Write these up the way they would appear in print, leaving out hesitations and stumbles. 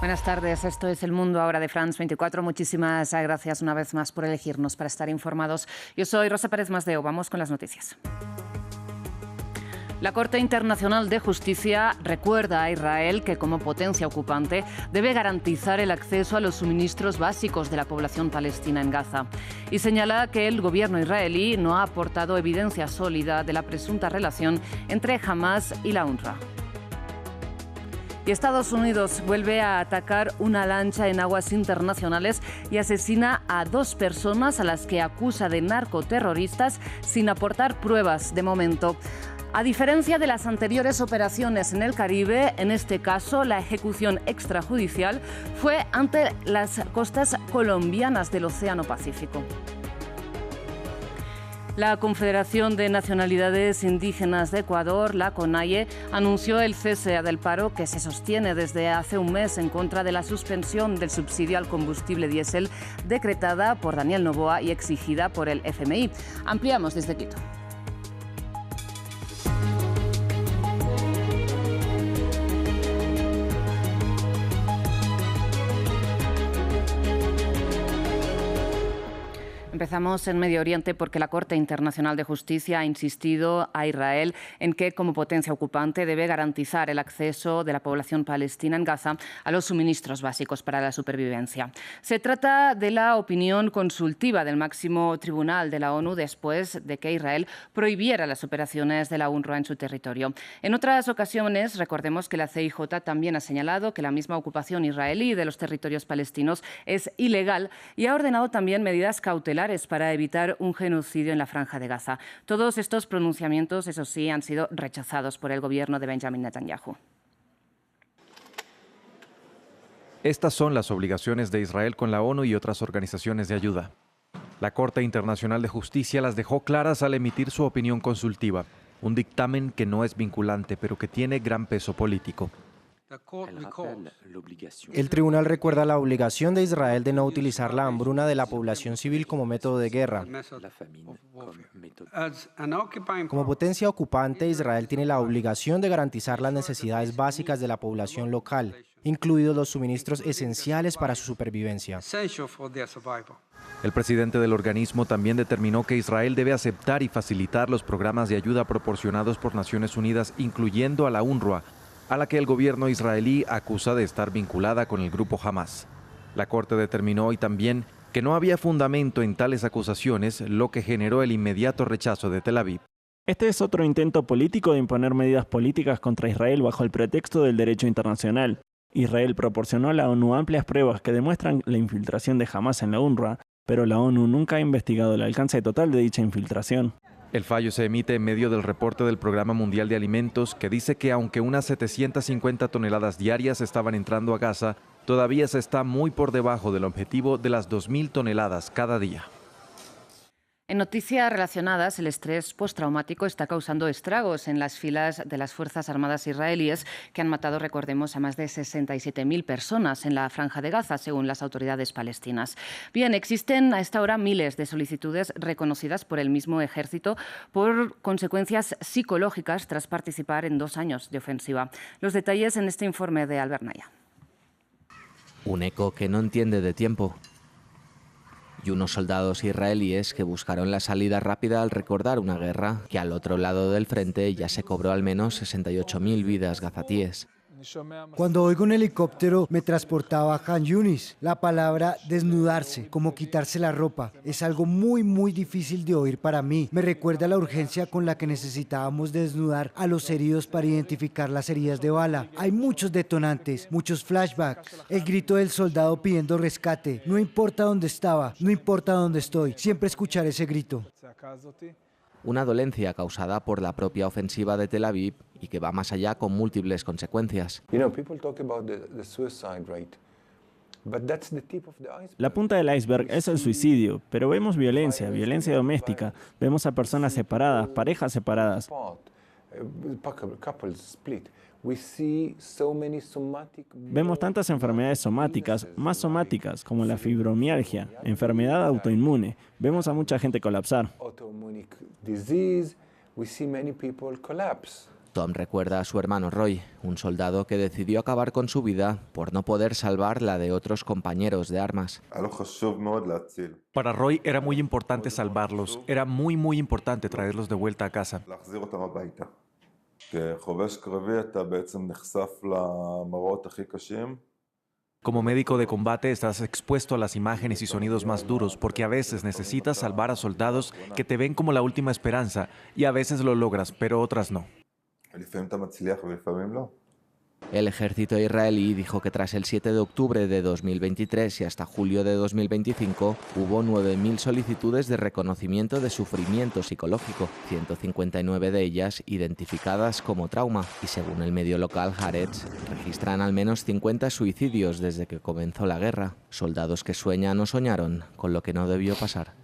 Buenas tardes, esto es El Mundo ahora de France 24. Muchísimas gracias una vez más por elegirnos para estar informados. Yo soy Rosa Pérez Masdeu, vamos con las noticias. La Corte Internacional de Justicia recuerda a Israel que, como potencia ocupante, debe garantizar el acceso a los suministros básicos de la población palestina en Gaza y señala que el gobierno israelí no ha aportado evidencia sólida de la presunta relación entre Hamás y la UNRWA. Y Estados Unidos vuelve a atacar una lancha en aguas internacionales y asesina a 2 personas a las que acusa de narcoterroristas sin aportar pruebas de momento. A diferencia de las anteriores operaciones en el Caribe, en este caso la ejecución extrajudicial fue ante las costas colombianas del Océano Pacífico. La Confederación de Nacionalidades Indígenas de Ecuador, la CONAIE, anunció el cese del paro que se sostiene desde hace un mes en contra de la suspensión del subsidio al combustible diésel decretada por Daniel Noboa y exigida por el FMI. Ampliamos desde Quito. Empezamos en Medio Oriente porque la Corte Internacional de Justicia ha insistido a Israel en que, como potencia ocupante, debe garantizar el acceso de la población palestina en Gaza a los suministros básicos para la supervivencia. Se trata de la opinión consultiva del máximo tribunal de la ONU después de que Israel prohibiera las operaciones de la UNRWA en su territorio. En otras ocasiones, recordemos que la CIJ también ha señalado que la misma ocupación israelí de los territorios palestinos es ilegal y ha ordenado también medidas cautelares para evitar un genocidio en la Franja de Gaza. Todos estos pronunciamientos, eso sí, han sido rechazados por el gobierno de Benjamin Netanyahu. Estas son las obligaciones de Israel con la ONU y otras organizaciones de ayuda. La Corte Internacional de Justicia las dejó claras al emitir su opinión consultiva, un dictamen que no es vinculante, pero que tiene gran peso político. El tribunal recuerda la obligación de Israel de no utilizar la hambruna de la población civil como método de guerra. Como potencia ocupante, Israel tiene la obligación de garantizar las necesidades básicas de la población local, incluidos los suministros esenciales para su supervivencia. El presidente del organismo también determinó que Israel debe aceptar y facilitar los programas de ayuda proporcionados por Naciones Unidas, incluyendo a la UNRWA, a la que el gobierno israelí acusa de estar vinculada con el grupo Hamás. La Corte determinó hoy también que no había fundamento en tales acusaciones, lo que generó el inmediato rechazo de Tel Aviv. Este es otro intento político de imponer medidas políticas contra Israel bajo el pretexto del derecho internacional. Israel proporcionó a la ONU amplias pruebas que demuestran la infiltración de Hamás en la UNRWA, pero la ONU nunca ha investigado el alcance total de dicha infiltración. El fallo se emite en medio del reporte del Programa Mundial de Alimentos que dice que aunque unas 750 toneladas diarias estaban entrando a Gaza, todavía se está muy por debajo del objetivo de las 2.000 toneladas cada día. En noticias relacionadas, el estrés postraumático está causando estragos en las filas de las Fuerzas Armadas israelíes que han matado, recordemos, a más de 67.000 personas en la Franja de Gaza, según las autoridades palestinas. Bien, existen a esta hora miles de solicitudes reconocidas por el mismo ejército por consecuencias psicológicas tras participar en 2 años de ofensiva. Los detalles en este informe de Albert Naya. Un eco que no entiende de tiempo. Y unos soldados israelíes que buscaron la salida rápida al recordar una guerra que al otro lado del frente ya se cobró al menos 68.000 vidas gazatíes. Cuando oigo un helicóptero me transportaba a Khan Yunis. La palabra desnudarse, como quitarse la ropa, es algo muy difícil de oír para mí. Me recuerda la urgencia con la que necesitábamos desnudar a los heridos para identificar las heridas de bala. Hay muchos detonantes, muchos flashbacks. El grito del soldado pidiendo rescate. No importa dónde estaba, no importa dónde estoy, siempre escucharé ese grito. Una dolencia causada por la propia ofensiva de Tel Aviv y que va más allá con múltiples consecuencias. La punta del iceberg es el suicidio, pero vemos violencia doméstica, vemos a personas separadas, parejas separadas. Vemos tantas enfermedades somáticas, más somáticas, como la fibromialgia, enfermedad autoinmune. Vemos a mucha gente colapsar. Tom recuerda a su hermano Roy, un soldado que decidió acabar con su vida por no poder salvar la de otros compañeros de armas. Para Roy era muy importante salvarlos, era muy importante traerlos de vuelta a casa. Como médico de combate estás expuesto a las imágenes y sonidos más duros porque a veces necesitas salvar a soldados que te ven como la última esperanza y a veces lo logras, pero otras no. El ejército israelí dijo que tras el 7 de octubre de 2023 y hasta julio de 2025 hubo 9.000 solicitudes de reconocimiento de sufrimiento psicológico, 159 de ellas identificadas como trauma, y según el medio local Haaretz, registran al menos 50 suicidios desde que comenzó la guerra. Soldados que sueñan o soñaron con lo que no debió pasar.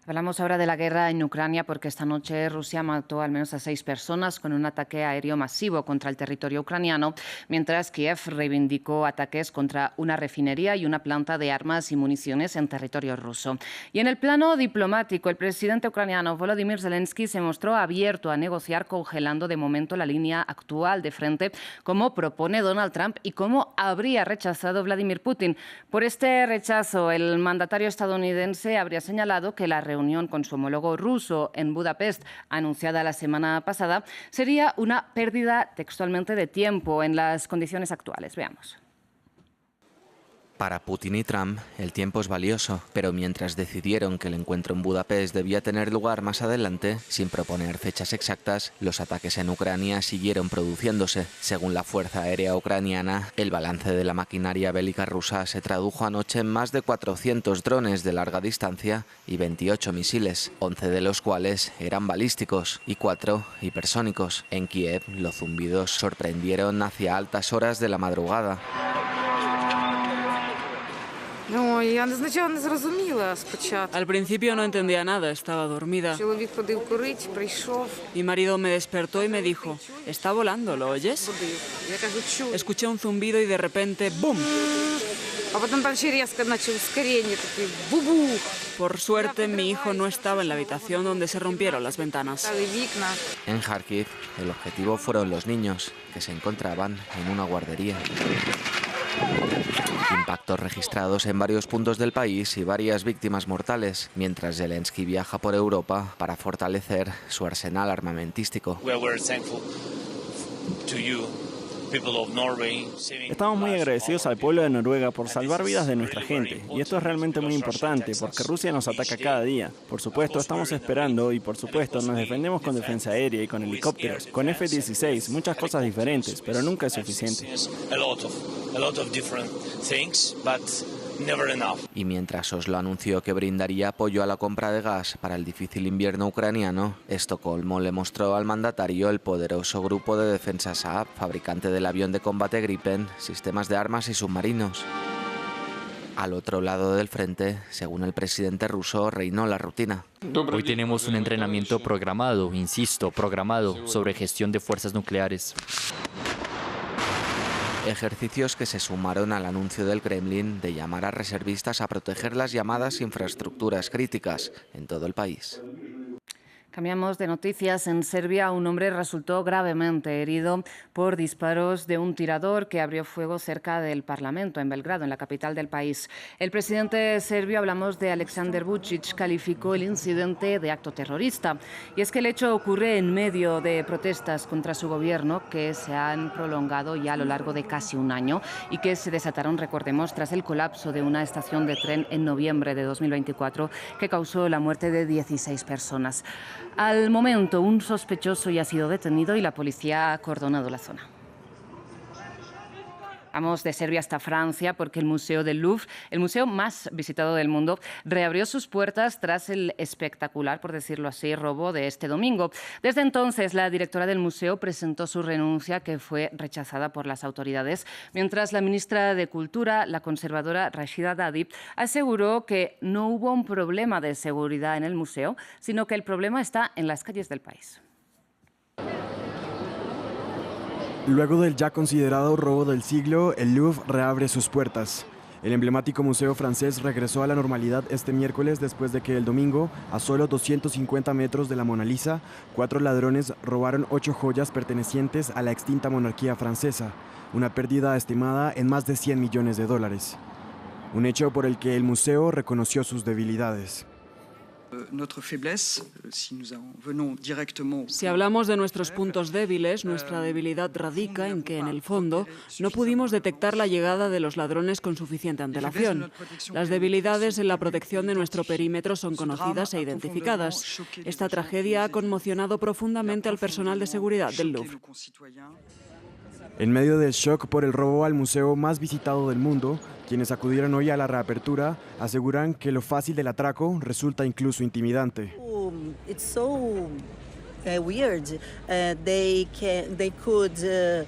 Hablamos ahora de la guerra en Ucrania porque esta noche Rusia mató al menos a 6 personas con un ataque aéreo masivo contra el territorio ucraniano, mientras Kiev reivindicó ataques contra una refinería y una planta de armas y municiones en territorio ruso. Y en el plano diplomático, el presidente ucraniano Volodymyr Zelensky se mostró abierto a negociar congelando de momento la línea actual de frente, como propone Donald Trump y como habría rechazado Vladimir Putin. Por este rechazo, el mandatario estadounidense habría señalado que la reunión con su homólogo ruso en Budapest, anunciada la semana pasada, sería una pérdida textualmente de tiempo en las condiciones actuales. Veamos. Para Putin y Trump, el tiempo es valioso, pero mientras decidieron que el encuentro en Budapest debía tener lugar más adelante, sin proponer fechas exactas, los ataques en Ucrania siguieron produciéndose. Según la Fuerza Aérea Ucraniana, el balance de la maquinaria bélica rusa se tradujo anoche en más de 400 drones de larga distancia y 28 misiles, 11 de los cuales eran balísticos y 4 hipersónicos. En Kiev, los zumbidos sorprendieron hacia altas horas de la madrugada. Al principio no entendía nada, estaba dormida. Mi marido me despertó y me dijo, está volando, ¿lo oyes? Escuché un zumbido y de repente, ¡bum! Por suerte, mi hijo no estaba en la habitación donde se rompieron las ventanas. En Kharkiv, el objetivo fueron los niños, que se encontraban en una guardería. Impactos registrados en varios puntos del país y varias víctimas mortales, mientras Zelensky viaja por Europa para fortalecer su arsenal armamentístico. Estamos muy agradecidos al pueblo de Noruega por salvar vidas de nuestra gente, y esto es realmente muy importante porque Rusia nos ataca cada día. Por supuesto, estamos esperando y por supuesto nos defendemos con defensa aérea y con helicópteros, con F-16, muchas cosas diferentes, pero nunca es suficiente. Y mientras Oslo anunció que brindaría apoyo a la compra de gas para el difícil invierno ucraniano, Estocolmo le mostró al mandatario el poderoso grupo de defensa Saab, fabricante del avión de combate Gripen, sistemas de armas y submarinos. Al otro lado del frente, según el presidente ruso, reinó la rutina. Hoy tenemos un entrenamiento programado, insisto, programado, sobre gestión de fuerzas nucleares. Ejercicios que se sumaron al anuncio del Kremlin de llamar a reservistas a proteger las llamadas infraestructuras críticas en todo el país. Cambiamos de noticias. En Serbia, un hombre resultó gravemente herido por disparos de un tirador que abrió fuego cerca del Parlamento, en Belgrado, en la capital del país. El presidente serbio, hablamos de Aleksandar Vučić, calificó el incidente de acto terrorista. Y es que el hecho ocurre en medio de protestas contra su gobierno que se han prolongado ya a lo largo de casi un año y que se desataron, recordemos, tras el colapso de una estación de tren en noviembre de 2024 que causó la muerte de 16 personas. Al momento, un sospechoso ya ha sido detenido y la policía ha acordonado la zona. Vamos de Serbia hasta Francia porque el Museo del Louvre, el museo más visitado del mundo, reabrió sus puertas tras el espectacular, por decirlo así, robo de este domingo. Desde entonces, la directora del museo presentó su renuncia, que fue rechazada por las autoridades, mientras la ministra de Cultura, la conservadora Rashida Dadi, aseguró que no hubo un problema de seguridad en el museo, sino que el problema está en las calles del país. Luego del ya considerado robo del siglo, el Louvre reabre sus puertas. El emblemático museo francés regresó a la normalidad este miércoles después de que el domingo, a solo 250 metros de la Mona Lisa, 4 ladrones robaron 8 joyas pertenecientes a la extinta monarquía francesa, una pérdida estimada en más de 100 millones de dólares. Un hecho por el que el museo reconoció sus debilidades. Si hablamos de nuestros puntos débiles, nuestra debilidad radica en que, en el fondo, no pudimos detectar la llegada de los ladrones con suficiente antelación. Las debilidades en la protección de nuestro perímetro son conocidas e identificadas. Esta tragedia ha conmocionado profundamente al personal de seguridad del Louvre. En medio del shock por el robo al museo más visitado del mundo, quienes acudieron hoy a la reapertura aseguran que lo fácil del atraco resulta incluso intimidante.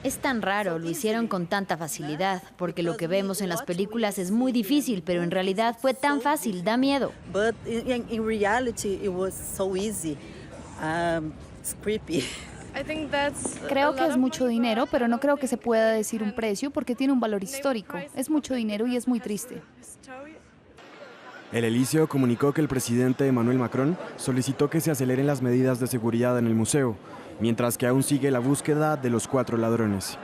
Es tan raro, lo hicieron con tanta facilidad, porque lo que vemos en las películas es muy difícil, pero en realidad fue tan fácil, da miedo. Creo que es mucho dinero, pero no creo que se pueda decir un precio porque tiene un valor histórico. Es mucho dinero y es muy triste. El Elíseo comunicó que el presidente Emmanuel Macron solicitó que se aceleren las medidas de seguridad en el museo, mientras que aún sigue la búsqueda de los 4 ladrones.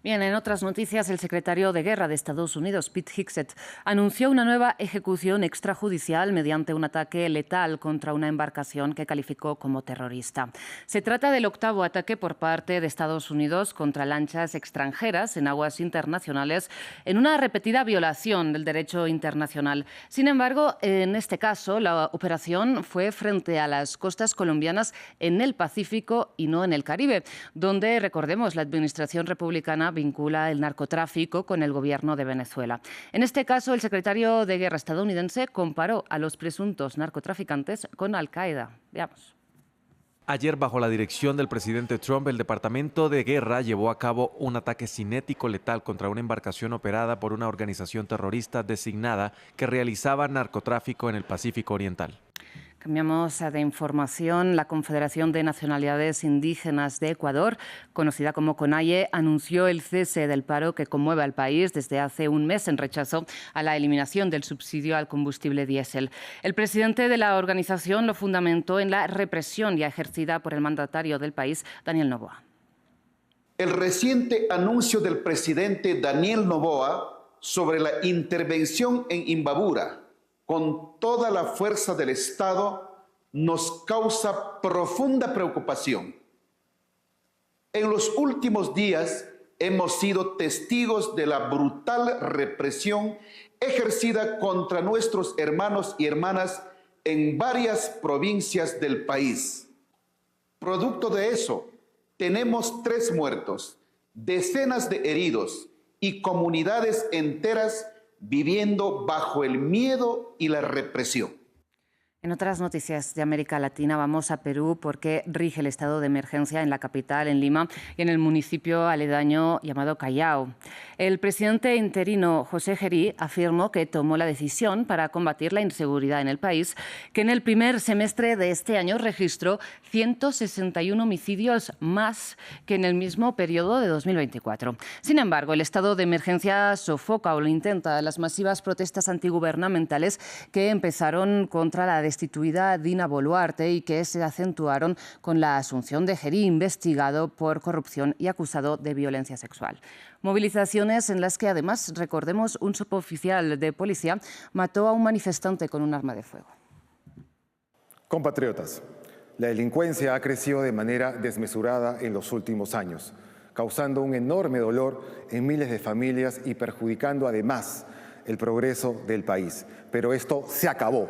Bien, en otras noticias, el secretario de Guerra de Estados Unidos, Pete Hegseth, anunció una nueva ejecución extrajudicial mediante un ataque letal contra una embarcación que calificó como terrorista. Se trata del 8º ataque por parte de Estados Unidos contra lanchas extranjeras en aguas internacionales en una repetida violación del derecho internacional. Sin embargo, en este caso, la operación fue frente a las costas colombianas en el Pacífico y no en el Caribe, donde, recordemos, la administración republicana vincula el narcotráfico con el gobierno de Venezuela. En este caso, el secretario de Guerra estadounidense comparó a los presuntos narcotraficantes con Al-Qaeda. Veamos. Ayer, bajo la dirección del presidente Trump, el Departamento de Guerra llevó a cabo un ataque cinético letal contra una embarcación operada por una organización terrorista designada que realizaba narcotráfico en el Pacífico Oriental. Cambiamos de información. La Confederación de Nacionalidades Indígenas de Ecuador, conocida como CONAIE, anunció el cese del paro que conmueve al país desde hace un mes en rechazo a la eliminación del subsidio al combustible diésel. El presidente de la organización lo fundamentó en la represión ya ejercida por el mandatario del país, Daniel Noboa. El reciente anuncio del presidente Daniel Noboa sobre la intervención en Imbabura con toda la fuerza del Estado nos causa profunda preocupación. En los últimos días hemos sido testigos de la brutal represión ejercida contra nuestros hermanos y hermanas en varias provincias del país. Producto de eso, tenemos 3 muertos, decenas de heridos y comunidades enteras viviendo bajo el miedo y la represión. En otras noticias de América Latina vamos a Perú porque rige el estado de emergencia en la capital, en Lima, y en el municipio aledaño llamado Callao. El presidente interino José Gerí afirmó que tomó la decisión para combatir la inseguridad en el país, que en el primer semestre de este año registró 161 homicidios más que en el mismo periodo de 2024. Sin embargo, el estado de emergencia sofoca o lo intenta las masivas protestas antigubernamentales que empezaron contra la destituida Dina Boluarte y que se acentuaron con la asunción de Gerí, investigado por corrupción y acusado de violencia sexual. Movilizaciones en las que, además, recordemos, un suboficial de policía mató a un manifestante con un arma de fuego. Compatriotas, la delincuencia ha crecido de manera desmesurada en los últimos años, causando un enorme dolor en miles de familias y perjudicando además el progreso del país. Pero esto se acabó.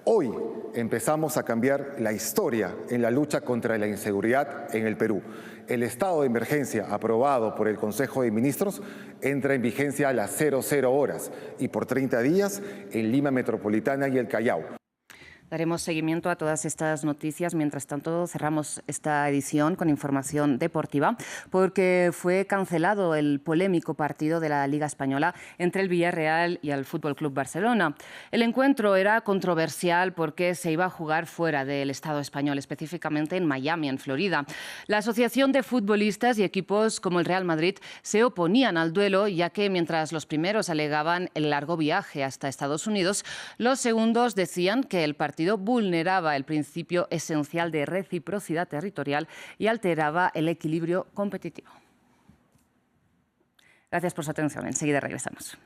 Hoy empezamos a cambiar la historia en la lucha contra la inseguridad en el Perú. El estado de emergencia aprobado por el Consejo de Ministros entra en vigencia a las 00 horas y por 30 días en Lima Metropolitana y el Callao. Daremos seguimiento a todas estas noticias. Mientras tanto, cerramos esta edición con información deportiva porque fue cancelado el polémico partido de la Liga Española entre el Villarreal y el Fútbol Club Barcelona. El encuentro era controversial porque se iba a jugar fuera del Estado español, específicamente en Miami, en Florida. La Asociación de Futbolistas y equipos como el Real Madrid se oponían al duelo, ya que mientras los primeros alegaban el largo viaje hasta Estados Unidos, los segundos decían que el partido vulneraba el principio esencial de reciprocidad territorial y alteraba el equilibrio competitivo. Gracias por su atención. Enseguida regresamos.